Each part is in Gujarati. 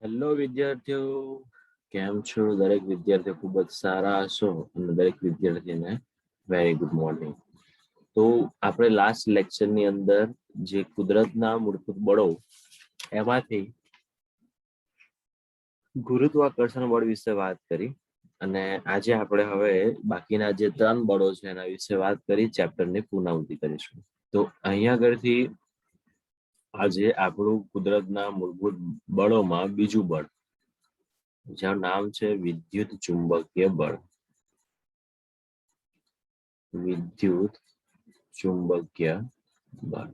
હેલો વિદ્યાર્થીઓ, કેમ છો? દરેક વિદ્યાર્થીઓ ખૂબ જ સારા હશો અને દરેક વિદ્યાર્થીને વેરી ગુડ મોર્નિંગ. તો આપણે લાસ્ટ લેક્ચરની અંદર જે કુદરતના મૂળભૂત બળો એમાંથી ગુરુત્વાકર્ષણ બળ વિશે વાત કરી અને આજે આપણે હવે બાકીના જે 3 બળો છે એના વિશે વાત કરી ચેપ્ટરની પૂર્ણાહુતિ કરીશું. તો અહીંયા આગળથી આજે આપણું કુદરતના મૂળભૂત બળોમાં બીજું બળ, જેનું નામ છે વિદ્યુત ચુંબકીય બળ. વિદ્યુત ચુંબકીય બળ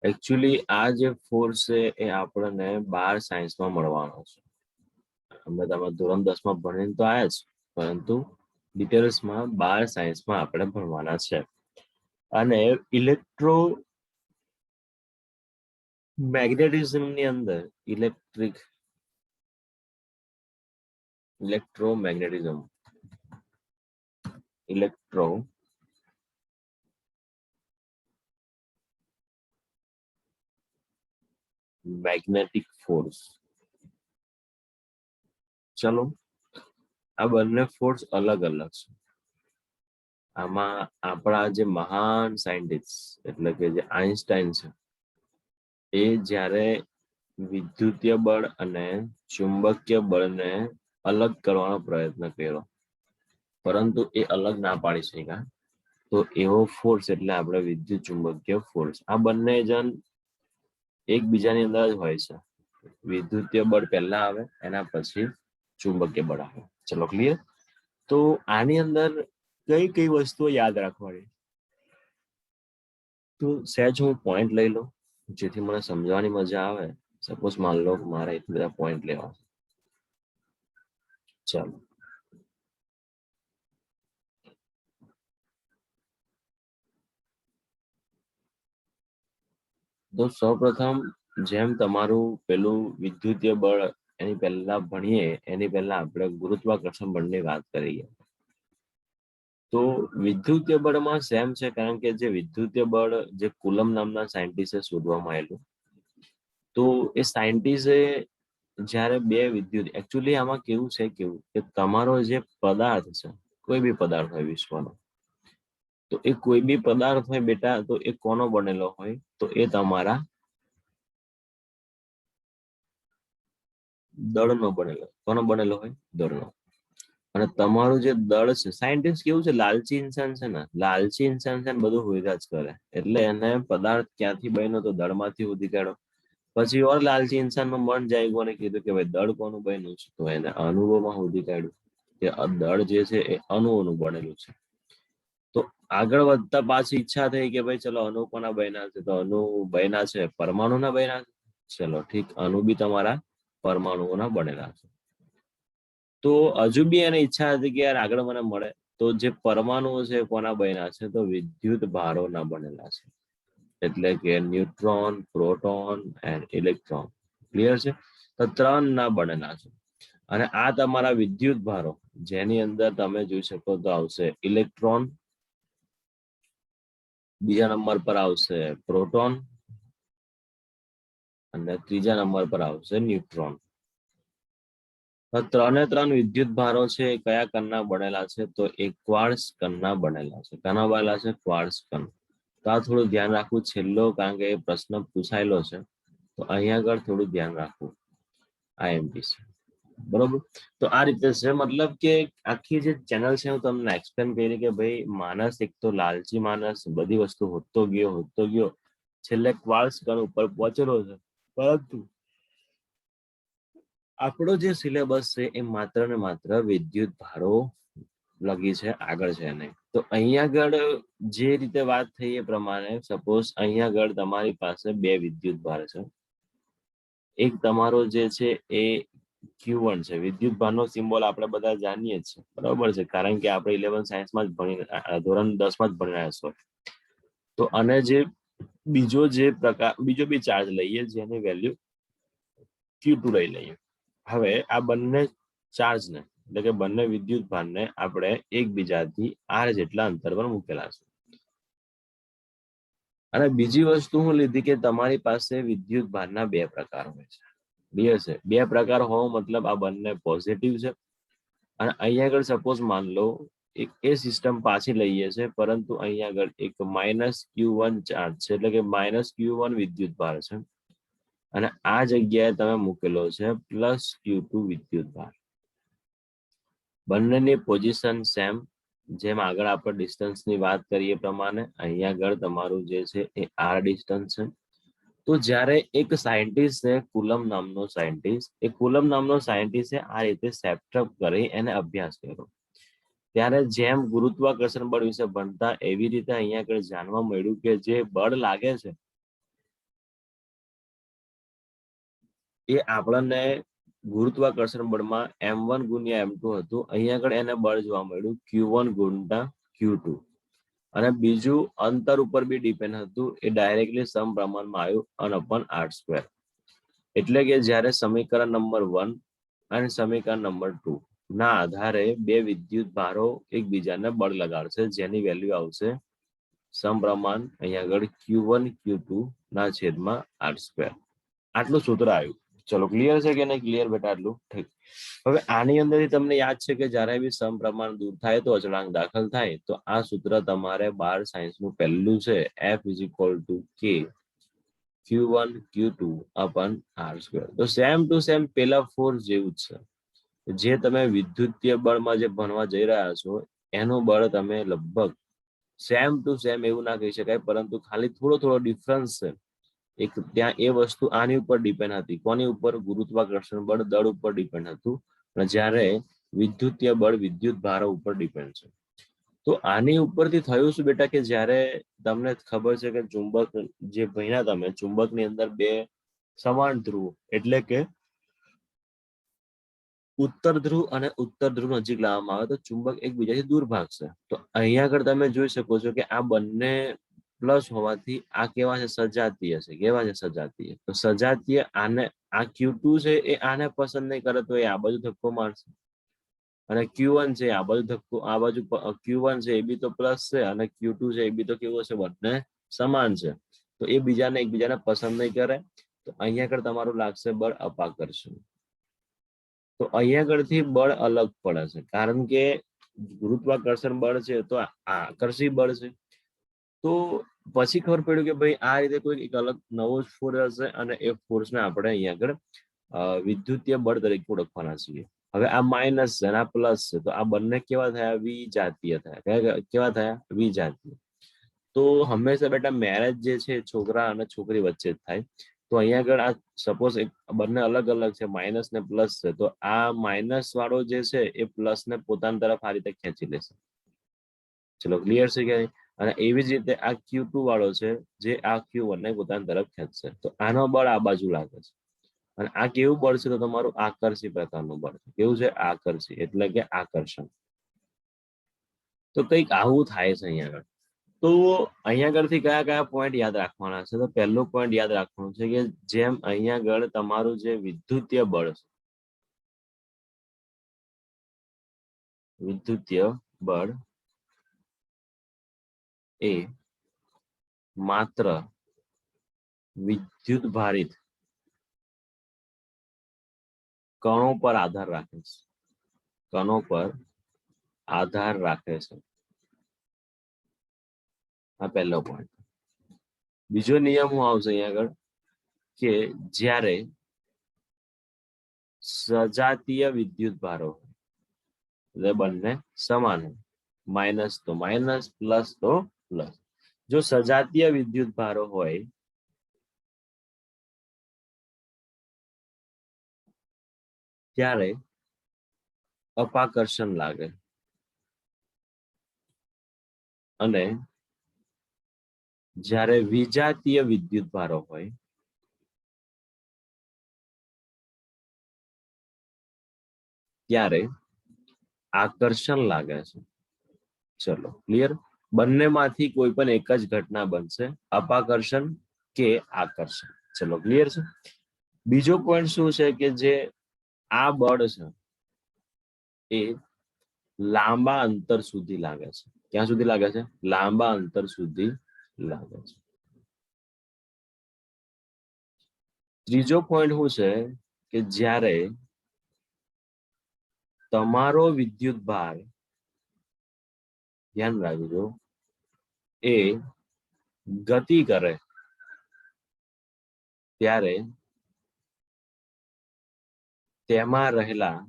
એકચ્યુઅલી આ જે ફોર્સ છે એ આપણને 12 સાયન્સમાં મળવાનો છે. અમે તમે ધોરણ 10 માં ભણીને તો આવ્યા જ, પરંતુ ડિટેલ્સમાં 12 સાયન્સમાં આપણે ભણવાના છે. અને ઇલેક્ટ્રો મેગ્નેટિઝમની અંદર ઇલેક્ટ્રોમેગ્નેટિઝમ મેગ્નેટિક ફોર્સ. ચલો, આ બંને ફોર્સ અલગ અલગ છે. આમાં આપણા જે મહાન સાયન્ટિસ્ટ એટલે કે જે આઈન્સ્ટાઈન છે, એ જ્યારે વિદ્યુતીય બળ અને ચુંબકીય બળને અલગ કરવાનો પ્રયત્ન કર્યો, પરંતુ એ અલગ ના પાડી શક્યા. તો એવો ફોર્સ એટલે આપણે વિદ્યુત ચુંબકીય ફોર્સ. આ બંને જણ એકબીજાની અંદર જ હોય છે. વિદ્યુતીય બળ પહેલા આવે, એના પછી ચુંબકીય બળ આવે. ચલો ક્લિયર? તો આની અંદર કઈ કઈ વસ્તુઓ યાદ રાખવાની, તો સહેજ હું પોઈન્ટ લઈ લઉં જેથી મને સમજવાની મજા આવે. સપોઝ માન લો મારે એટલા બધા પોઈન્ટ લેવા. ચાલો, તો સૌપ્રથમ જેમ તમારું પેલું વિદ્યુતીય બળ એની પહેલા ભણીએ એની પહેલા આપણે ગુરુત્વાકર્ષણ બળની વાત કરીએ. તો વિદ્યુતીય બળમાં સેમ છે, કારણ કે જે વિદ્યુતીય બળ જે કુલમ નામના સાયન્ટિસ્ટે શોધવામાં આવેલું. તો એ સાયન્ટિસ્ટે જ્યારે બે વિદ્યુત, એકચ્યુઅલી આમાં કેવું છે કે તમારો જે પદાર્થ છે, કોઈ બી પદાર્થ હોય વિશ્વનો, તો એ કોઈ બી પદાર્થ હોય બેટા, તો એ કોનો બનેલો હોય? તો એ તમારા દળનો બનેલો. કોનો બનેલો હોય? દળનો. અને તમારું જે દળ છે, સાયન્ટિસ્ટ કેવું છે, લાલચી ઇન્સાન છે ને, લાલચી ઇન્સાન છે ને બધું હોયરા જ કરે. એટલે એને પદાર્થ ક્યાંથી બન્યો? તો દળમાંથી શોધી કાઢો. પછી ઓર લાલચી ઇન્સાનનું મન જાગ્યું અને કીધું કે ભાઈ દળ કોનું બન્યું છે? તો એને અણુઓમાં શોધી કાઢ્યું કે આ દળ જે છે એ અણુઓનું બનેલું છે. તો આગળ વધતા પાછી ઈચ્છા થઈ કે ભાઈ ચલો અણુ કોના બન્યા છે? તો અણુ બન્યા છે પરમાણુના બન્યા છે. ચલો ઠીક, અણુ બી તમારા પરમાણુઓના બનેલા છે. તો હજુ બી એને ઈચ્છા હતી કે યાર આગળ મને મળે. તો જે પરમાણુઓ છે કોના બન્યા છે? તો વિદ્યુત ભારોના બનેલા છે. એટલે કે neutron, proton and electron. Clear છે? તો 3 ના બનેલા છે. અને આ તમારા વિદ્યુત ભારો, જેની અંદર તમે જોઈ શકો તો આવશે ઇલેક્ટ્રોન, બીજા નંબર પર આવશે પ્રોટોન અને ત્રીજા નંબર પર આવશે ન્યુટ્રોન. 3 વિદ્યુત ભારો છે કયા કણના બનેલા છે? તો એ ક્વાર્ટઝ કણના બનેલા છે. કના બનેલા છે? ક્વાર્ટઝ કણ. તો આ થોડું ધ્યાન રાખવું છેલ્લો, કારણ કે એ પ્રશ્ન પૂછાયેલો છે, તો અહીંયા આગળ થોડું ધ્યાન રાખવું. આઈએમપી છે, બરોબર. તો આ રીતે છે, મતલબ કે આખી જે ચેનલ છે હું તમને એક્સપ્લેન કરી કે ભાઈ માણસ એક તો લાલચી માણસ, બધી વસ્તુ હોતો ગયો, છેલ્લે ક્વાર્ટઝ કણ ઉપર પહોંચેલો છે. પરંતુ આપણો જે સિલેબસ છે એ માત્ર ને માત્ર વિદ્યુત ભારો લગી છે, આગળ છે નહીં. તો અહીંયા આગળ જે રીતે વાત થઈ એ પ્રમાણે સપોઝ અહીંયા આગળ તમારી પાસે 2 વિદ્યુત ભાર છે. એક તમારો જે છે એ Q1 છે. વિદ્યુત ભારનો સિમ્બોલ આપણે બધા જાણીએ જ છે, બરાબર છે, કારણ કે આપણે 11 સાયન્સમાં જ ભણી, ધોરણ 10 માં જ ભણી રહ્યા છો. તો અને જે બીજો બી ચાર્જ લઈએ જેની વેલ્યુ Q2 લઈ લઈએ. હવે આ બંને ચાર્જને એટલે કે બંને વિદ્યુત ભારને આપણે એકબીજાથી r જેટલા અંતર પર મૂકેલા છે. અને બીજી વસ્તુ હું લીધી કે તમારી પાસે વિદ્યુત ભારના 2 પ્રકાર હોય છે. ક્લિયર છે? બે પ્રકાર હોવો મતલબ આ બંને પોઝિટિવ છે. અને અહીંયા આગળ સપોઝ માન લો એક એ સિસ્ટમ પાછી લઈએ છે, પરંતુ અહીંયા આગળ એક -Q1 ચાર્જ છે, એટલે કે -Q1 વિદ્યુત ભાર છે, અને આ જગ્યાએ તમે મૂકેલો છે +Q2 વિદ્યુત ભાર. બંનેની પોઝિશન સેમ. જેમ આગળ આપણે ડિસ્ટન્સની વાત કરીએ પ્રમાણે અહીંયા આગળ તમારું જે છે એ r ડિસ્ટન્સ છે. તો જ્યારે એક સાયન્ટિસ્ટ છે કુલમ નામનો સાયન્ટિસ્ટ, એ કુલમ નામનો સાયન્ટિસ્ટે આ રીતે સેટઅપ કરી એને અભ્યાસ કર્યો. ત્યારે જેમ ગુરુત્વાકર્ષણ બળ વિશે ભણતા એવી રીતે અહીંયા આગળ જાણવા મળ્યું કે જે બળ લાગે છે એ આપણને ગુરુત્વાકર્ષણ બળમાં m1 ગુણ્યા m2 હતું. અહીંયા આગળ એને બળ જોવા મળ્યું q1 ગુણ્યા q2. અને બીજું અંતર ઉપર બી ડિપેન્ડ હતું, એ ડાયરેક્ટલી સમપ્રમાણમાં આવ્યું 1/r². એટલે કે જ્યારે સમીકરણ નંબર 1 અને સમીકરણ નંબર 2 ના આધારે બે વિદ્યુત ભારો એકબીજાને બળ લગાડશે, જેની વેલ્યુ આવશે સમપ્રમાણ અહીંયા આગળ q1 q2 ના છેદમાં r². આટલું સૂત્ર આવ્યું. ચલો ક્લિયર છે કે નહીં? ક્લિયર બેટા આટલું? ઠીક. હવે આની અંદરથી તમને યાદ છે કે જ્યારે બી સમપ્રમાણ દૂર થાય તો અચળાંક દાખલ થાય, તો આ સૂત્ર તમારે 12 સાયન્સનું પહેલું છે, F = K Q1 Q2 upon r². તો સેમ ટુ સેમ પેલા ફોર્સ જેવું જ છે. જે તમે વિદ્યુતીય બળમાં જે ભણવા જઈ રહ્યા છો એનું બળ તમે લગભગ સેમ ટુ સેમ એવું ના કહી શકાય, પરંતુ ખાલી થોડો ડિફરન્સ છે. એક ત્યાં એ વસ્તુ આની ઉપર ડિપેન્ડ હતી. કોની ઉપર? ગુરુત્વાકર્ષણ બળ દળ ઉપર ડિપેન્ડ હતું. અને જ્યારે વિદ્યુતીય બળ વિદ્યુત ભારો ઉપર ડિપેન્ડ છે. તો આની ઉપરથી થયું શું બેટા કે જ્યારે તમને ખબર છે કે ચુંબક જે ભણ્યા તમે, ચુંબકની અંદર બે સમાન ધ્રુવ એટલે કે ઉત્તર ધ્રુવ અને ઉત્તર ધ્રુવ નજીક લાવવામાં આવે તો ચુંબક એકબીજાથી દૂર ભાગશે. તો અહીંયા આગળ તમે જોઈ શકો છો કે આ બંને પ્લસ હોવાથી આ કેવા છે? સજાતીય છે. કેવા છે? સજાતીય. તો સજાતીય આને આ Q2 છે એ આને પસંદ નહીં કરે તો એ આ બાજુ ધક્કો મારશે, અને Q1 છે આ બાજુ ધક્કો, આ બાજુ Q1 છે એ બી તો પ્લસ છે, અને Q2 છે એ બી તો કેવો છે? બંને સમાન છે. તો એ એકબીજાને પસંદ નહીં કરે. તો અહીંયા આગળ તમારું લાગશે બળ અપાકર્ષણ. તો અહીંયા આગળથી બળ અલગ પડે છે, કારણ કે ગુરુત્વાકર્ષણ બળ છે તો આકર્ષી બળ છે. તો પછી ખબર પડ્યું કે ભાઈ આ રીતે કોઈ એક અલગ નવો ફોર્સ હશે, અને એ ફોર્સને આપણે અહીંયા આગળ વિદ્યુતીય બળ તરીકે ઓળખવાના છીએ. હવે આ માઇનસ છે અને આ પ્લસ છે, તો આ બંને કેવા થયા? વિજાતીય થયા. કેવા થયા? વિજાતીય. તો હંમેશા બેટા મેરેજ જે છે છોકરા અને છોકરી વચ્ચે જ થાય. તો અહીંયા આગળ આ સપોઝ બંને અલગ અલગ છે, માઇનસ ને પ્લસ છે, તો આ માઇનસ વાળો જે છે એ પ્લસ ને પોતાની તરફ આ રીતે ખેંચી લેશે. ચલો ક્લિયર છે કે? અને એવી જ રીતે આ Q2 વાળો છે જે આ Q1 ને પોતાની તરફ ખેંચશે. તો આનો બળ આ બાજુ લાગે છે. અને આ કેવું બળ છે? તો તમારું આકર્ષી પ્રકારનું બળ. કેવું છે? આકર્ષી એટલે કે આકર્ષણ. તો કંઈક આવું થાય છે અહીંયા આગળ. તો અહીંયા આગળથી કયા પોઈન્ટ યાદ રાખવાના છે? તો પહેલો પોઈન્ટ યાદ રાખવાનો છે કે જેમ અહીંયા આગળ તમારું જે વિદ્યુતીય બળ છે, વિદ્યુતીય બળ એ માત્ર વિદ્યુત ભારિત કણો પર આધાર રાખે છે. કણો પર આધાર રાખે છે. આ પહેલો પોઈન્ટ. બીજો નિયમ શું આવશે અહીંયા આગળ કે જ્યારે સજાતીય વિદ્યુત ભારો એટલે બંને સમાન હોય, માઇનસ તો માઇનસ, પ્લસ તો પ્લસ. જો સજાતીય વિદ્યુત ભારો હોય ત્યારે અપાકર્ષણ લાગે, અને જ્યારે વિજાતીય વિદ્યુત ભારો હોય ત્યારે આકર્ષણ લાગે છે. ચલો ક્લિયર? બંનેમાંથી કોઈ પણ એક જ ઘટના બનશે, અપાકર્ષણ કે આકર્ષણ. ચલો ક્લિયર છે? બીજો પોઈન્ટ શું છે કે જે આ બળ છે એ લાંબા અંતર સુધી લાગે છે. ક્યાં સુધી લાગે છે? લાંબા અંતર સુધી લાગે છે. ત્રીજો પોઈન્ટ શું છે કે જ્યારે તમારો વિદ્યુત ભાર, ધ્યાન રાખજો, એ ગતિ કરે ત્યારે તેમાં રહેલા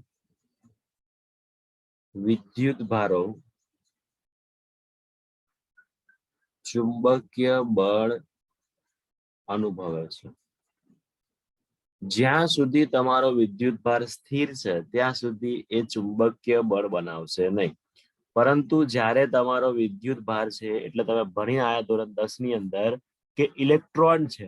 વિદ્યુત ભારો ચુંબકીય બળ અનુભવે છે. જ્યાં સુધી તમારો વિદ્યુત ભાર સ્થિર છે ત્યાં સુધી એ ચુંબકીય બળ બનાવશે નહીં. પરંતુ જ્યારે તમારો વિદ્યુત ભાર છે, એટલે તમે ભણી આવ્યા ધોરણ 10 ની અંદર કે ઇલેક્ટ્રોન છે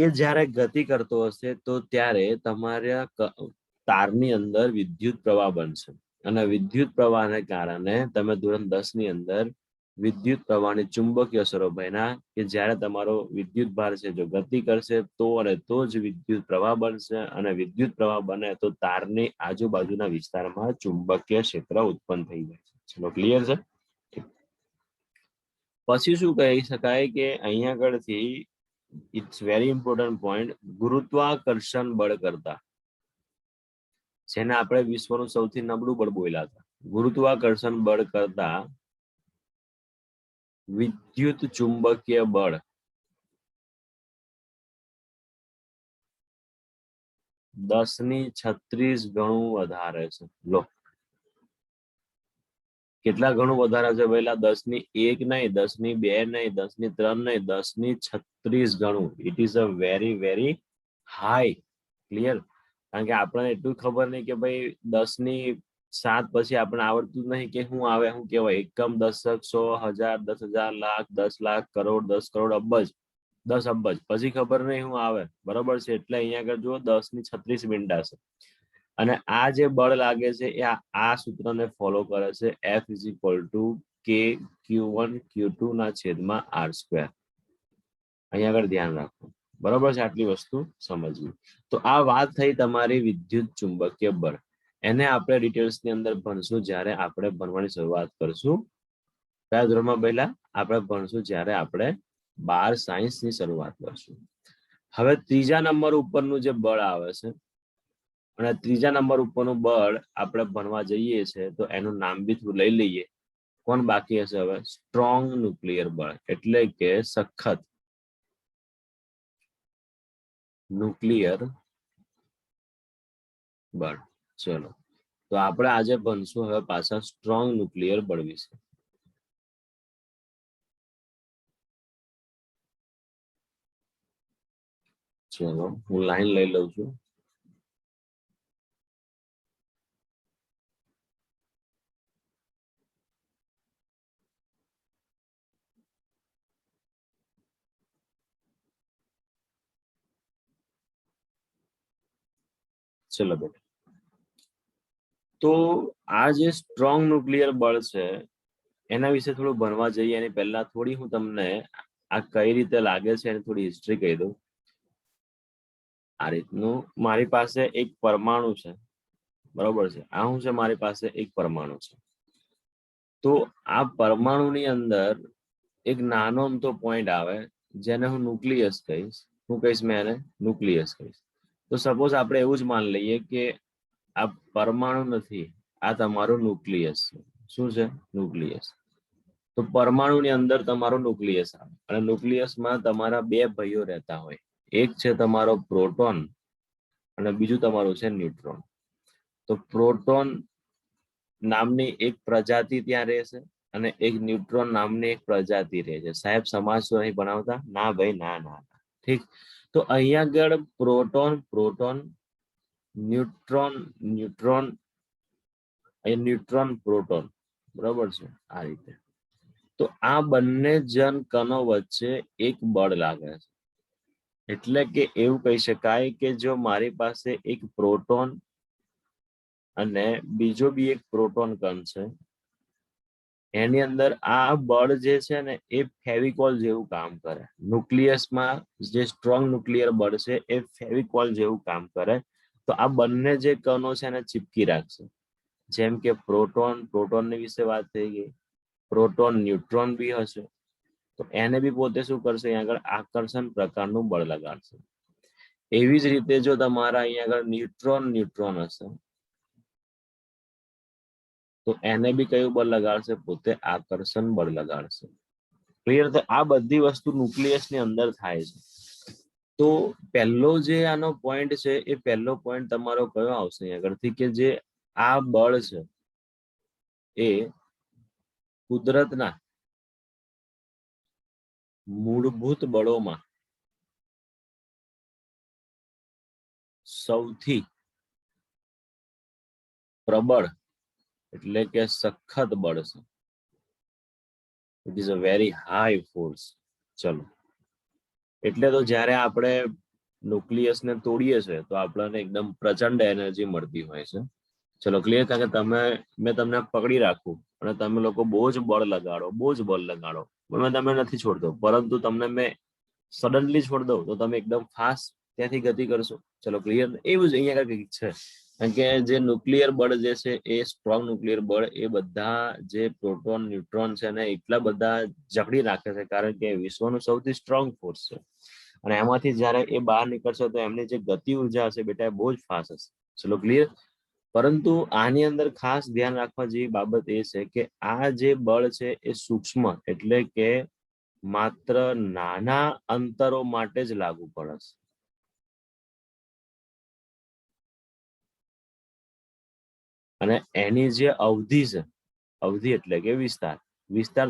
એ જ્યારે ગતિ કરતો હશે તો ત્યારે તમારા તારની અંદર વિદ્યુત પ્રવાહ બનશે, અને વિદ્યુત પ્રવાહને કારણે તમે ધોરણ 10 ની અંદર વિદ્યુત પ્રવાહની ચુંબકીય અસરો ભણ્યા કે જ્યારે તમારો વિદ્યુત ભાર છે જો ગતિ કરશે તો અને તો જ વિદ્યુત પ્રવાહ બનશે, અને વિદ્યુત પ્રવાહ બને તો તારની આજુબાજુના વિસ્તારમાં ચુંબકીય ક્ષેત્ર ઉત્પન્ન થઈ જાય છે. ચલો ક્લિયર છે. પછી શું કહી શકાય કે અહીંયા આગળથી ઇટ્સ વેરી ઇમ્પોર્ટન્ટ પોઈન્ટ, ગુરુત્વાકર્ષણ બળ કરતા, જેને આપણે વિશ્વનું સૌથી નબળું બળ બોલ્યા હતા, ગુરુત્વાકર્ષણ બળ કરતા વિદ્યુત ચુંબકીય બળ 10⁻36 ગણું વધારે છે. લો, કેટલા ગણું વધારે છે પહેલા? 10⁻1 નહીં, 10⁻2 નહીં, 10⁻3 નહીં, 10⁻36 ગણું. It is a very very high. Clear? કારણ કે આપણને એટલું ખબર નહીં કે ભાઈ 10⁻7 પછી આપણને આવડતું જ નહીં કે શું આવે, શું કહેવાય, એકમ, દશક, 100, 1000, 10,000, લાખ, 10 લાખ, કરોડ, 10 કરોડ, અબજ, 10 અબજ, પછી ખબર નહીં શું આવે. બરોબર છે? એટલે અહીંયા આગળ જુઓ 10⁻36 મીંડા છે. અને આ જે બળ લાગે છે એ આ સૂત્રને ફોલો કરે છે, F = K Q1 Q2 ના છેદમાં R². અહીંયા આગળ ધ્યાન રાખો. બરોબર છે? આટલી વસ્તુ સમજવી. તો આ વાત થઈ તમારી વિદ્યુત ચુંબકીય બળ. એને આપણે ડિટેલ્સની અંદર ભણશું જ્યારે આપણે ભણવાની શરૂઆત કરશું. કયા ધોરણમાં પહેલા? આપણે ભણશું જ્યારે આપણે 12 સાયન્સની શરૂઆત કરશું. હવે ત્રીજા નંબર ઉપરનું જે બળ આવે છે, અને ત્રીજા નંબર ઉપરનું બળ આપણે ભણવા જઈએ છે તો એનું નામ બી થોડું લઈ લઈએ. કોણ બાકી હશે હવે? સ્ટ્રોંગ ન્યુક્લિયર બળ, એટલે કે સખત ન્યુક્લિયર બળ. ચલો, તો આપણે આજે ભણશું હવે પાછા સ્ટ્રોંગ ન્યુક્લિયર બળ વિશે. ચલો, હું લાઈન લઈ લઉં છું. ચલો બેટા, તો આ જે સ્ટ્રોંગ ન્યુક્લિયર બળ છે એના વિશે થોડું ભણવા જઈએ એની પહેલા થોડી હું તમને આ કઈ રીતે લાગે છે એની થોડી હિસ્ટ્રી કહી દઉં. આ રીતનું મારી પાસે એક પરમાણુ છે. બરોબર છે? આ શું છે? મારી પાસે એક પરમાણુ છે. તો આ પરમાણુની અંદર એક નાનો અમથો પોઈન્ટ આવે જેને હું ન્યુક્લિયસ કહીશ. હું કહીશ, મેં એને ન્યુક્લિયસ કહીશ. તો સપોઝ આપણે એવું જ માની લઈએ કે આ પરમાણુ નથી, આ તમારું ન્યુક્લિયસ છે. શું છે? ન્યુક્લિયસ. તો પરમાણુની અંદર તમારું ન્યુક્લિયસ આવે, અને ન્યુક્લિયસમાં તમારા બે ભાઈઓ રહેતા હોય. એક છે તમારો પ્રોટોન અને બીજું તમારું છે ન્યુટ્રોન. તો પ્રોટોન નામની એક પ્રજાતિ ત્યાં રહેશે અને એક ન્યુટ્રોન નામની એક પ્રજાતિ રહે છે. સાહેબ સમાજ તો અહીં ભણાવતા? ના ભાઈ, ના ના. ઠીક. તો અહીંયા આગળ proton proton, neutron neutron, neutron proton. બરોબર છે? આ રીતે. તો આ બંને જન કણો વચ્ચે એક બળ લાગે છે. એટલે કે એવું કહી શકાય કે જો મારી પાસે એક પ્રોટોન અને બીજો બી એક પ્રોટોન કણ છે, એની અંદર આ બળ જે છે ને એ ફેવિકોલ જેવું કામ કરે. ન્યુક્લિયસમાં જે સ્ટ્રોંગ ન્યુક્લિયર બળ છે એ ફેવિકોલ જેવું કામ કરે. તો આ બંને જે કણો છે એને ચીપકી રાખશે. જેમ કે પ્રોટોનની વિશે વાત થઈ ગઈ, પ્રોટોન ન્યુટ્રોન બી હશે, તો એને બી પોતે શું કરશે? અહીંયા આગળ આકર્ષણ પ્રકારનું બળ લગાડશે. એવી જ રીતે જો તમારા અહીંયા આગળ ન્યુટ્રોન હશે તો એને બી કયું બળ લગાડશે? પોતે આકર્ષણ બળ લગાડશે. ક્લિયર? તો આ બધી વસ્તુ ન્યુક્લિયસ ની અંદર થાય છે. તો પહેલો જે આનો પોઈન્ટ છે એ પહેલો પોઈન્ટ તમારો કયો આવશે અહીંયા આગળથી કે જે આ બળ છે એ કુદરતના મૂળભૂત બળોમાં સૌથી પ્રબળ એટલે કે સખત બળ છે. It is a very high force. ચલો, એટલે તો જ્યારે આપણે ન્યુક્લિયસ ને તોડીએ છીએ તો આપણને એકદમ પ્રચંડ એનર્જી મળતી હોય છે. ચલો ક્લિયર? કારણ કે મેં તમને પકડી રાખું અને તમે લોકો બહુ જ બળ લગાડો મેં તમને નથી છોડતો, પરંતુ તમને મેં સડનલી છોડ દઉં તો તમે એકદમ ફાસ્ટ ત્યાંથી ગતિ કરશો. ચલો ક્લિયર? એવું જ અહીંયા કંઈક છે. કારણ કે જે ન્યુક્લિયર બળ જે છે એ સ્ટ્રોંગ ન્યુક્લિયર બળ એ બધા જે પ્રોટોન ન્યુટ્રોન છે ને એટલા બધા જકડી રાખે છે, કારણ કે વિશ્વનું સૌથી સ્ટ્રોંગ ફોર્સ છે. અને એમાંથી જયારે એ બહાર નીકળશે તો એમની જે ગતિ ઉર્જા હશે બેટા બહુ જ ફાસ્ટ હશે. ચલો ક્લિયર? પરંતુ આની અંદર ખાસ ધ્યાન રાખવા જેવી બાબત એ છે કે આ જે બળ છે એ સૂક્ષ્મ એટલે કે માત્ર નાના અંતરો માટે જ લાગુ પડે છે. અને એની જે અવધિ છે, અવધિ એટલે કે વિસ્તાર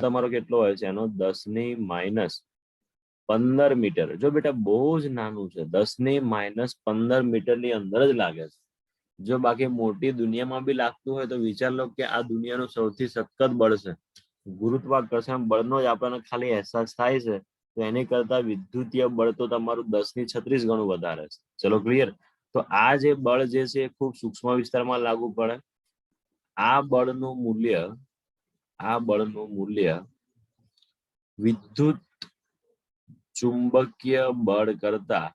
તમારો કેટલો હોય છે? એનો 10⁻15 મીટર. જો બેટા બહુ જ નાનું છે, 10⁻15 મીટરની અંદર જ લાગે છે. જો બાકી મોટી દુનિયામાં બી લાગતું હોય તો વિચાર લો કે આ દુનિયાનું સૌથી સખત બળ છે. ગુરુત્વાકર્ષણ બળનો જ આપણને ખાલી અહેસાસ થાય છે તો એની કરતા વિદ્યુતીય બળ તો તમારું 10⁻36 ગણું વધારે છે. ચલો ક્લિયર? તો આ જે બળ જે છે એ ખૂબ સૂક્ષ્મ વિસ્તારમાં લાગુ પડે. આ બળનું મૂલ્ય વિદ્યુત ચુંબકીય બળ કરતા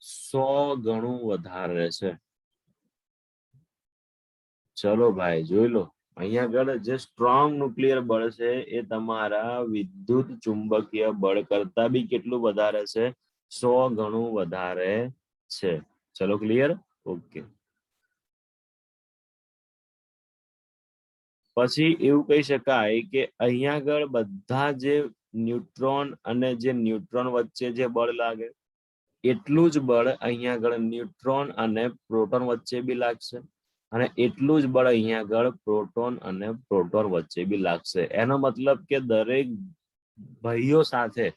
100 ગણું વધારે છે. ચલો ભાઈ જોઈ લો, અહીંયા આગળ જે સ્ટ્રોંગ ન્યુક્લિયર બળ છે એ તમારા વિદ્યુત ચુંબકીય બળ કરતા બી કેટલું વધારે છે? 100 ગણું વધારે છે. ચલો ક્લિયર? ઓકે. પછી એવું કહી શકાય કે અહીંયા આગળ બધા જે ન્યુટ્રોન અને જે ન્યુટ્રોન વચ્ચે જે બળ લાગે એટલું જ બળ અહીંયા આગળ ન્યુટ્રોન અને પ્રોટોન વચ્ચે બી લાગશે, અને એટલું જ બળ અહીંયા આગળ પ્રોટોન અને પ્રોટોન વચ્ચે બી લાગશે. એનો મતલબ કે દરેક ભાઈઓ સાથે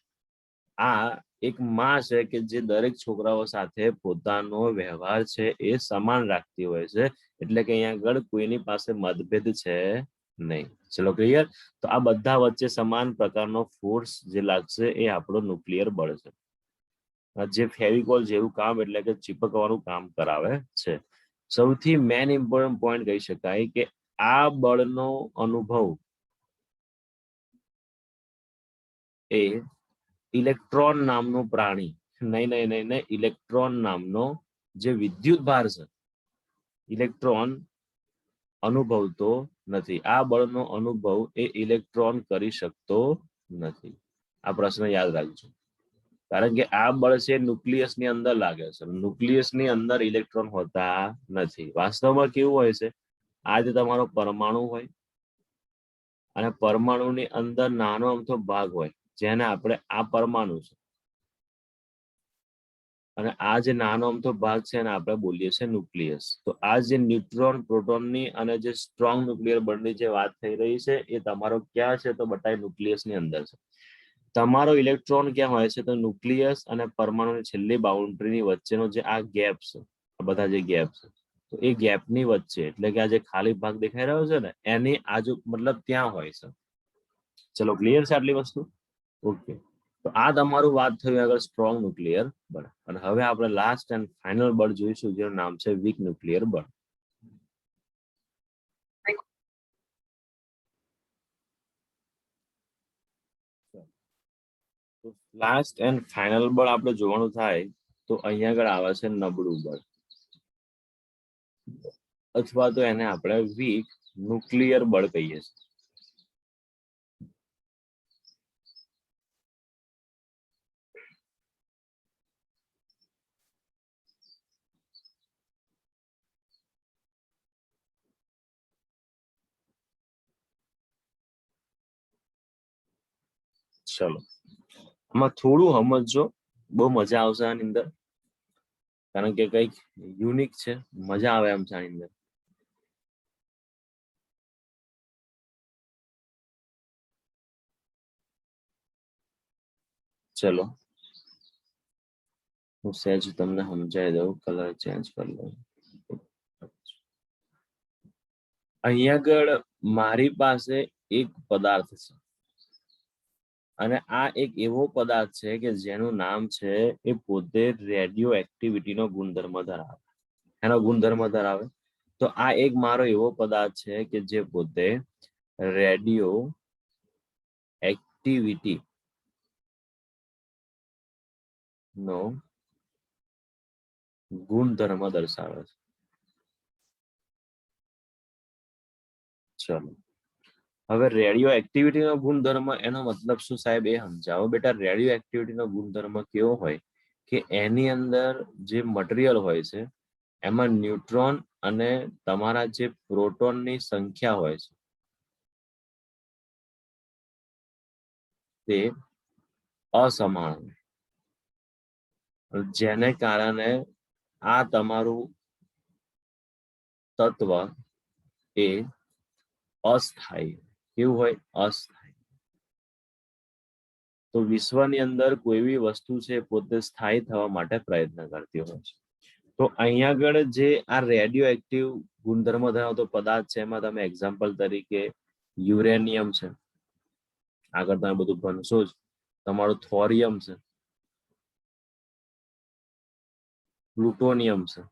આ એક માં છે કે જે દરેક છોકરાઓ સાથે પોતાનો વ્યવહાર છે એ સમાન રાખતી હોય છે. એટલે કે અહીંયા આગળ કોઈની પાસે મતભેદ છે નહીં. ચલો ક્લિયર? તો આ બધા વચ્ચે સમાન પ્રકારનો ફોર્સ જે લાગશે એ આપણો ન્યુક્લિયર બળ છે. જે ફેવિકોલ જેવું કામ એટલે કે ચીપકવાનું કામ કરાવે છે. સૌથી મેન ઇમ્પોર્ટન્ટ પોઈન્ટ કહી શકાય કે આ બળનો અનુભવ એ ઇલેક્ટ્રોન નામનું પ્રાણી નહીં ઇલેક્ટ્રોન નામનો જે વિદ્યુત ભાર છે ઇલેક્ટ્રોન અનુભવતો નથી. આ બળનો અનુભવ એ ઇલેક્ટ્રોન કરી શકતો નથી. આ પ્રશ્ન યાદ રાખજો, કારણ કે આ બળ છે ન્યુક્લિયસ ની અંદર લાગે છે. ન્યુક્લિયસ ની અંદર ઇલેક્ટ્રોન હોતા નથી. વાસ્તવમાં કેવું હોય છે? આ જે તમારો પરમાણુ હોય અને પરમાણુની અંદર નાનો અમથો ભાગ હોય જેને આપણે આ પરમાણુ છે, અને આ જે નાનો અમથો ભાગ છે એને આપણે બોલીએ છીએ ન્યુક્લિયસ. તો આ જે ન્યુટ્રોન પ્રોટોનની અને જે સ્ટ્રોંગ ન્યુક્લિયર બળની જે વાત થઈ રહી છે એ તમારો ક્યાં છે? તો બટાઈ ન્યુક્લિયસ ની અંદર છે. તમારો ઇલેક્ટ્રોન ક્યાં હોય છે? તો ન્યુક્લિયસ અને પરમાણુની છેલ્લી બાઉન્ડ્રીની વચ્ચેનો જે આ ગેપ છે, આ બધા જે ગેપ છે, તો એ ગેપની વચ્ચે એટલે કે આ જે ખાલી ભાગ દેખાઈ રહ્યો છે ને એની આજુ મતલબ ત્યાં હોય છે. ચલો ક્લિયર છે આટલી વસ્તુ? ઓકે. તો આ તમારું વાત થયું આગળ સ્ટ્રોંગ ન્યુક્લિયર બળ. અને હવે આપણે લાસ્ટ એન્ડ ફાઇનલ બળ જોઈશું જેનું નામ છે વીક ન્યુક્લિયર બળ. લાસ્ટ એન્ડ ફાઇનલ બળ આપણે જોવાનું થાય તો અહીંયા આગળ આવે છે નબળું બળ, અથવા તો એને આપણે વીક ન્યુક્લિયર બળ કહીએ છીએ. ચલો આમાં થોડું સમજો, બહુ મજા આવશે આની અંદર, કારણ કે કઈક યુનિક છે, મજા આવે એમ છે આની અંદર. ચલો હું સહેજ તમને સમજાવી દઉં, કલર ચેન્જ કરી લઉં. અહીંયા આગળ મારી પાસે એક પદાર્થ છે અને આ એક એવો પદાર્થ છે કે જેનું નામ છે એ પોતે રેડિયો એક્ટિવિટીનો ગુણધર્મ ધરાવે. એનો ગુણધર્મ ધરાવે તો આ એક મારો એવો પદાર્થ છે કે જે પોતે રેડિયો એક્ટિવિટી નો ગુણધર્મ દર્શાવે છે. ચલો હવે રેડિયો એક્ટિવિટી નો ગુણધર્મ એનો મતલબ શું સાહેબ એ સમજાવો. બેટા રેડિયો એક્ટિવિટી નો ગુણધર્મ કેવો હોય કે એની અંદર જે મટીરિયલ હોય છે એમાં ન્યુટ્રોન અને તમારા જે પ્રોટોનની સંખ્યા હોય છે તે અસમાન, જેને કારણે આ તમારું તત્વ એ અસ્થાયી, કેવું હોય? અસ્થાયી. તો વિશ્વની અંદર કોઈ બી વસ્તુ છે પોતે સ્થાયી થવા માટે પ્રયત્ન કરતી હોય છે. તો અહીંયા આગળ જે આ રેડિયો એક્ટિવ ગુણધર્મ ધરાવતો પદાર્થ છે એમાં તમે એક્ઝામ્પલ તરીકે યુરેનિયમ છે, આગળ તમે બધું ભણશો જ, તમારું થોરિયમ છે, પ્લુટોનિયમ છે.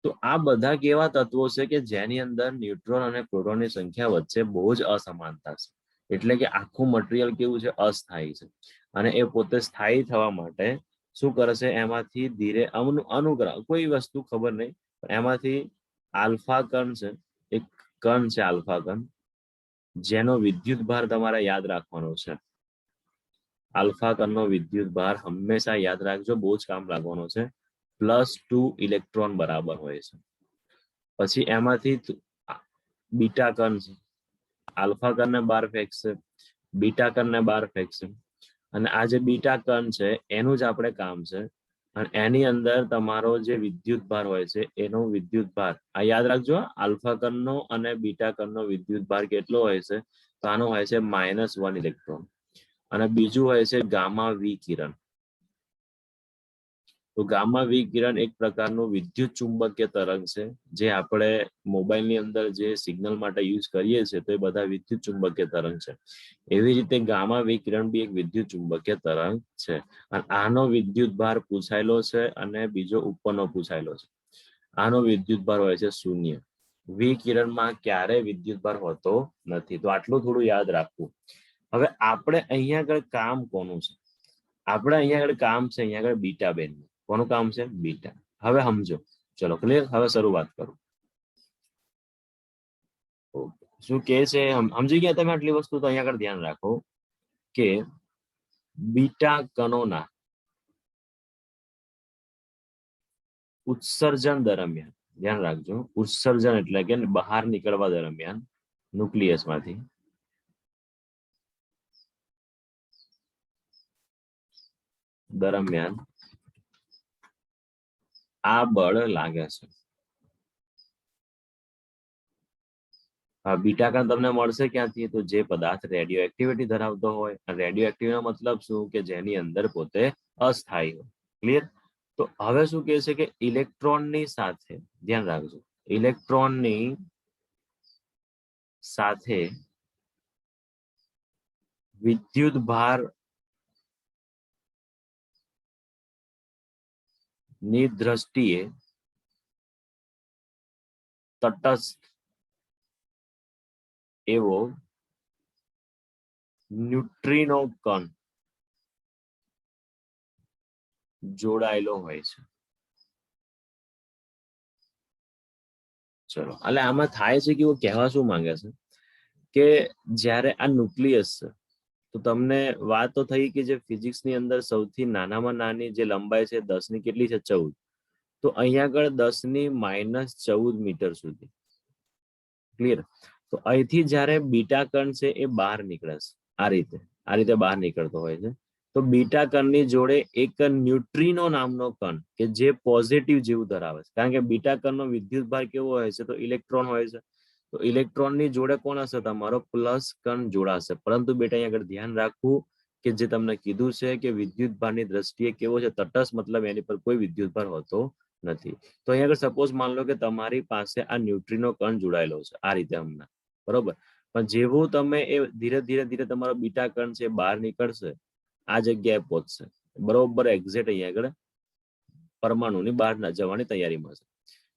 તો આ બધા કેવા તત્વો છે કે જેની અંદર ન્યુટ્રોન અને પ્રોટોનની સંખ્યા વચ્ચે બહુ જ અસમાનતા છે. એટલે કે આખું મટીરિયલ કેવું છે? અસ્થાયી છે. અને એ પોતે સ્થાયી થવા માટે શું કરે છે? એમાંથી ધીરે અનુગ્રહ, કોઈ વસ્તુ ખબર નહીં, એમાંથી આલ્ફા કણ છે, એક કણ છે આલ્ફા કણ, જેનો વિદ્યુત ભાર તમારે યાદ રાખવાનો છે. આલ્ફા કણનો વિદ્યુત ભાર હંમેશા યાદ રાખજો, બહુ જ કામ લાગવાનો છે. +2 ઇલેક્ટ્રોન બરાબર હોય છે. પછી એમાંથી બીટા કણ છે, આલ્ફા કણને બહાર ફેંકશે, બીટા કણને બહાર ફેંકશે, અને આ જે બીટા કણ છે એનું જ આપણે કામ છે. અને એની અંદર તમારો જે વિદ્યુત ભાર હોય છે એનો વિદ્યુત ભાર આ યાદ રાખજો. આલ્ફા કણનો અને બીટા કણનો વિદ્યુત ભાર કેટલો હોય છે? તો આનો હોય છે -1 ઇલેક્ટ્રોન. અને બીજું હોય છે ગામા વી કિરણ. તો ગામા વી કિરણ એક પ્રકારનું વિદ્યુત ચુંબકીય તરંગ છે, જે આપણે મોબાઈલની અંદર જે સિગ્નલ માટે યુઝ કરીએ છીએ તો એ બધા વિદ્યુત ચુંબકીય તરંગ છે. એવી રીતે ગામા વી કિરણ બી એક વિદ્યુત ચુંબકીય તરંગ છે. અને આનો વિદ્યુત ભાર પૂછાયેલો છે અને બીજો ઉપરનો પૂછાયેલો છે. આનો વિદ્યુત ભાર હોય છે 0. વી કિરણમાં ક્યારે વિદ્યુત ભાર હોતો નથી. તો આટલું થોડું યાદ રાખવું. હવે આપણે અહીંયા આગળ કામ કોનું છે? આપણે અહીંયા આગળ કામ છે અહીંયા આગળ બીટા બેન. કોનું કામ છે? બીટા. હવે સમજો. ચલો ક્લિયર. હવે શરૂઆત કરું. શું કે છે સમજી ગયા તમે આટલી વસ્તુ? તો અહીંયા આગળ ધ્યાન રાખો કે બીટા કણોના ઉત્સર્જન દરમિયાન, ધ્યાન રાખજો, ઉત્સર્જન એટલે કે બહાર નીકળવા દરમિયાન ન્યુક્લિયસ માંથી દરમિયાન આ બળ લાગે છે. બીટા કણ તમને મળશે ક્યાંથી? તો જે પદાર્થ રેડિયો એક્ટિવિટી ધરાવતો હોય. રેડિયો એક્ટિવિટી નો મતલબ શું? કે જેની અંદર પોતે અસ્થાયી હોય. ક્લિયર? તો હવે શું કહે છે કે ઇલેક્ટ્રોનની સાથે, ધ્યાન રાખજો, ઇલેક્ટ્રોનની સાથે વિદ્યુત ભાર ની દ્રષ્ટિએ તટસ્થ એવો ન્યુટ્રિનો કણ જોડાયેલો હોય છે. ચલો, એટલે આમાં થાય છે કે કહેવા શું માંગે છે કે જ્યારે આ ન્યુક્લિયસ છે તો તમને વાત તો થઈ કે જે ફિઝિક્સની અંદર સૌથી નાનામાં નાની જે લંબાઈ છે 10 ની કેટલી છે? 14. તો અહીંયા આગળ 10 ની -14 મીટર સુધી. ક્લિયર? તો અહીંથી જ્યારે બીટા કણ છે એ બહાર નીકળે છે આ રીતે. આ રીતે બહાર નીકળતો હોય છે. તો બીટા કણની જોડે એક ન્યુટ્રીનો નામનો કણ કે જે પોઝિટિવ જેવું ધરાવે છે, કારણ કે બીટા કણનો વિદ્યુત ભાર કેવો હોય છે, તો ઇલેક્ટ્રોન હોય છે. તો ઇલેક્ટ્રોનની જોડે કોણ હશે, તમારો પ્લસ કણ જોડાશે. પરંતુ બેટા અહીંયા આગળ ધ્યાન રાખવું કે જે તમને કીધું છે કે વિદ્યુત ભારની દ્રષ્ટિએ કેવો છે, તટસ્થ, મતલબ એની પર કોઈ વિદ્યુત ભાર હોતો નથી. તો અહીંયા આગળ સપોઝ માન લો કે તમારી પાસે આ ન્યુટ્રીનો કણ જોડાયેલો છે આ રીતે હમણાં, બરોબર. પણ જેવું તમે એ ધીરે ધીરે ધીરે તમારો બીટા કણ છે બહાર નીકળશે, આ જગ્યાએ પહોંચશે, બરોબર એક્ઝેક્ટ અહીંયા આગળ પરમાણુની બહાર જવાની તૈયારીમાં છે.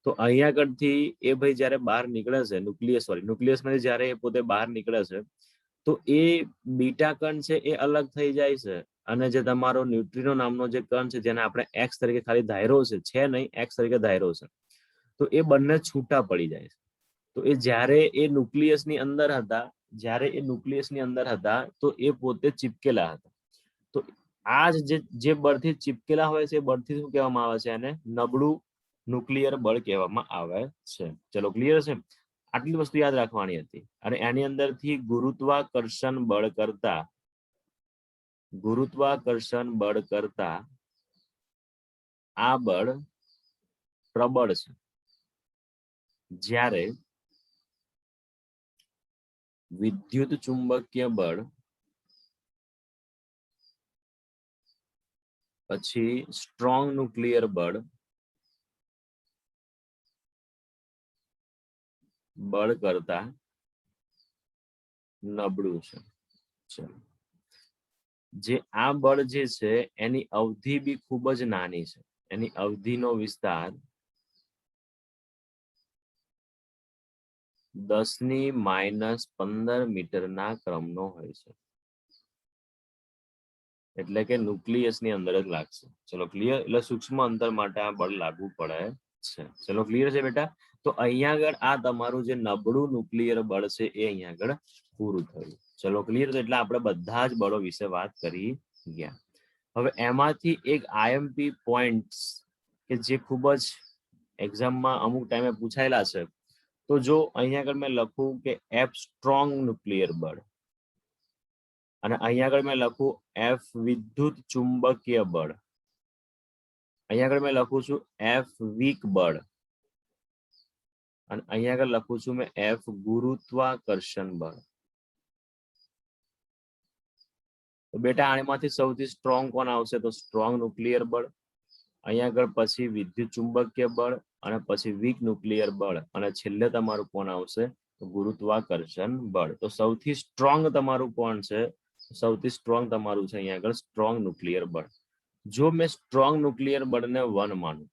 તો અહીંયા આગળથી એ ભાઈ જયારે બહાર નીકળે છે, ન્યુક્લિયસમાંથી જયારે એ પોતે બહાર નીકળે છે, તો એ બીટા કણ છે એ અલગ થઈ જાય છે. અને જે તમારો ન્યુટ્રીનો નામનો જે કણ છે, જેને આપણે એક્સ તરીકે ખાલી ધાર્યો છે નહીં, એક્સ તરીકે ધાર્યો છે, તો એ બંને છૂટા પડી જાય છે. તો એ જ્યારે એ ન્યુક્લિયસની અંદર હતા, તો એ પોતે ચીપકેલા હતા. તો આ જે બળથી ચીપકેલા હોય છે, એ બળથી શું કહેવામાં આવે છે, એને નબળું ન્યુક્લિયર બળ કહેવામાં આવે છે. ચલો ક્લિયર છે. આટલી વસ્તુ યાદ રાખવાની હતી. અને એની અંદરથી ગુરુત્વાકર્ષણ બળ કરતા આ બળ પ્રબળ છે, જ્યારે વિદ્યુત ચુંબકીય બળ પછી સ્ટ્રોંગ ન્યુક્લિયર બળ કરતા નબળું છે. ચલો, જે આ બળ જે છે એની અવધિ બી ખૂબ જ નાની છે. એની અવધિનો વિસ્તાર 10⁻15 મીટરના ક્રમનો હોય છે. એટલે કે ન્યુક્લિયસની અંદર જ લાગશે. ચલો ક્લિયર. એટલે સૂક્ષ્મ અંતર માટે આ બળ લાગુ પડે છે. ચલો ક્લિયર છે બેટા. તો અહીંયા આગળ આ તમારું જે નબળું ન્યુક્લિયર બળ છે એ અહીંયા આગળ પૂરું થયું. ચલો ક્લિયર. તો એટલે આપણે બધા જ બળો વિશે વાત કરી ગયા. હવે એમાંથી એક આઈએમપી પોઈન્ટ્સ કે જે ખૂબ જ એક્ઝામમાં અમુક ટાઈમે પૂછાયેલા છે. તો જો અહીંયા આગળ મેં લખું કે એફ સ્ટ્રોંગ ન્યુક્લિયર બળ, અને અહીંયા આગળ મેં લખું એફ વિદ્યુત ચુંબકીય બળ, અહીંયા આગળ મેં લખું છું એફ વીક બળ, અને અહીંયા આગળ લખું છું મેં એફ ગુરુત્વાકર્ષણ બળ. તો બેટા આમાંથી સૌથી સ્ટ્રોંગ કોણ આવશે? તો સ્ટ્રોંગ ન્યુક્લિયર બળ. અહીંયા આગળ પછી વિદ્યુત ચુંબકીય બળ, અને પછી વીક ન્યુક્લિયર બળ, અને છેલ્લે તમારું કોણ આવશે? તો ગુરુત્વાકર્ષણ બળ. તો સૌથી સ્ટ્રોંગ તમારું કોણ છે? સૌથી સ્ટ્રોંગ તમારું છે અહીંયા આગળ સ્ટ્રોંગ ન્યુક્લિયર બળ. જો મેં સ્ટ્રોંગ ન્યુક્લિયર બળને 1 માનું,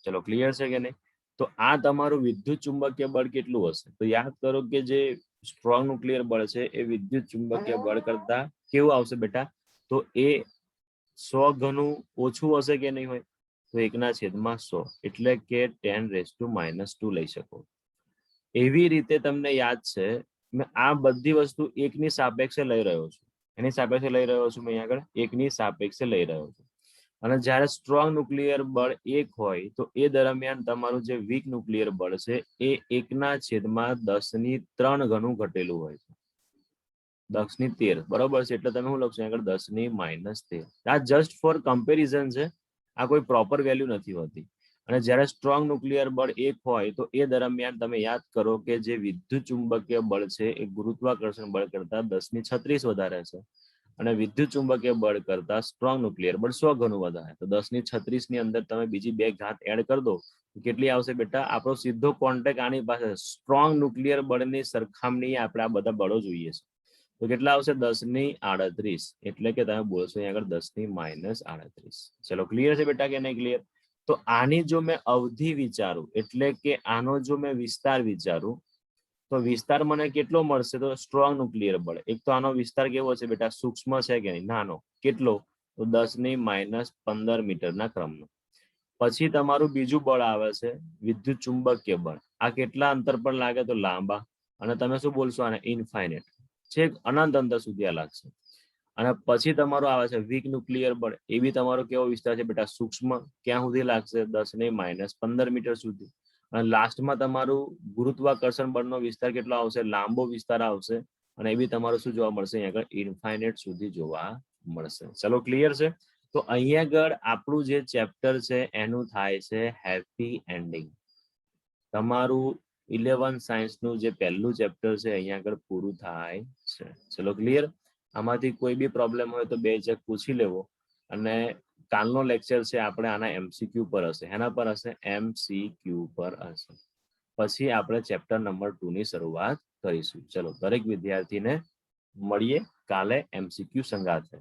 ચલો ક્લિયર છે કે નહીં? તો આ તમારું વિદ્યુત ચુંબકીય બળ કેટલું હશે? તો યાદ કરો કે જે સ્ટ્રોંગ ન્યુક્લિયર બળ છે એ વિદ્યુત ચુંબકીય બળ કરતા કેવું આવશે બેટા? તો એ 100 ગણું ઓછું હશે કે નહીં હોય? તો 1/100, એટલે કે 10⁻² લઈ શકો. એવી રીતે તમને યાદ છે મેં આ બધી વસ્તુ એકની સાપેક્ષે લઈ રહ્યો છું. એની સાપેક્ષે લઈ રહ્યો છું મેં અહીંયા આગળ એકની સાપેક્ષે લઈ રહ્યો છું. અને જ્યારે સ્ટ્રોંગ ન્યુક્લિયર બળ 1 હોય તો એ દરમિયાન તમારું જે વીક ન્યુક્લિયર બળ છે એ 1/10³ ગણું ઘટેલું હોય છે. 10⁻13, બરોબર છે. એટલે તમે શું લખશો આગળ? 10⁻13. આ જસ્ટ ફોર કમ્પેરિઝન છે, આ કોઈ પ્રોપર વેલ્યુ નથી હોતી. અને જ્યારે સ્ટ્રોંગ ન્યુક્લિયર બળ 1 હોય તો એ દરમિયાન તમે યાદ કરો કે જે વિદ્યુત ચુંબકીય બળ છે એ ગુરુત્વાકર્ષણ બળ કરતા 10⁻36 વધારે છે, અને વિદ્યુત ચુંબકીય બળ કરતા સ્ટ્રોંગ ન્યુક્લિયર બળ 100 ગણું વધારે. તો 10⁻36 ની અંદર તમે બીજી 2 ઘાત એડ કરી દો, કેટલી આવશે બેટા? આપણો સીધો કોન્ટેક્ટ આની પાસે સ્ટ્રોંગ ન્યુક્લિયર બળની સરખામણીએ આપણે આ બધા બળો જોઈએ છે. તો કેટલા આવશે? 10⁻38. એટલે કે તમે બોલશો અહીં આગળ 10⁻38. ચલો ક્લિયર છે બેટા કે નહીં ક્લિયર? તો આની જો મેં અવધિ વિચારું, એટલે કે આનો જો મેં વિસ્તાર વિચારું, તો વિસ્તાર મને કેટલો મળશે? તો સ્ટ્રોંગ ન્યુક્લિયર બળ, એક તો આનો વિસ્તાર કેવો છે બેટા? સૂક્ષ્મ છે કે નહીં? નાનો. કેટલો? તો 10⁻15 મીટરના ક્રમનો. પછી તમારું બીજું બળ આવે છે વિદ્યુત ચુંબકીય બળ. આ કેટલા અંતર પર લાગે? તો લાંબા. અને તમે શું બોલશો આને? ઇનફાઇનાઇટ. છેક અનંત અંતર સુધી આ લાગશે. અને પછી તમારો આવે છે વીક ન્યુક્લિયર બળ. એ બી તમારો કેવો વિસ્તાર છે બેટા? સૂક્ષ્મ. ક્યાં સુધી લાગશે? 10⁻15 મીટર સુધી. અને લાસ્ટમાં તમારું ગુરુત્વાકર્ષણ બળનો વિસ્તાર કેટલો આવશે? લાંબો વિસ્તાર આવશે. અને એ બી તમારું શું જોવા મળશે અહીંયા આગળ ઇન્ફાઇનાઇટ સુધી જોવા મળશે. ચલો ક્લિયર છે? તો અહીંયા આગળ આપણું જે ચેપ્ટર છે એનું થાય છે હેપી એન્ડિંગ. તમારું 11 સાયન્સ નું જે પહેલું ચેપ્ટર છે અહીંયા આગળ પૂરું થાય છે. ચલો ક્લિયર? આમાંથી કોઈ બી પ્રોબ્લેમ હોય તો બે ચેક પૂછી લેવો. અને કાલનો લેક્ચર છે આપણે આના એમસીક્યુ પર હશે. એના પર હશે? એમસીક્યુ પર હશે. પછી આપણે ચેપ્ટર નંબર 2 ની શરૂઆત કરીશું. ચલો દરેક વિદ્યાર્થીને મળીએ કાલે એમસીક્યુ સંગાથે.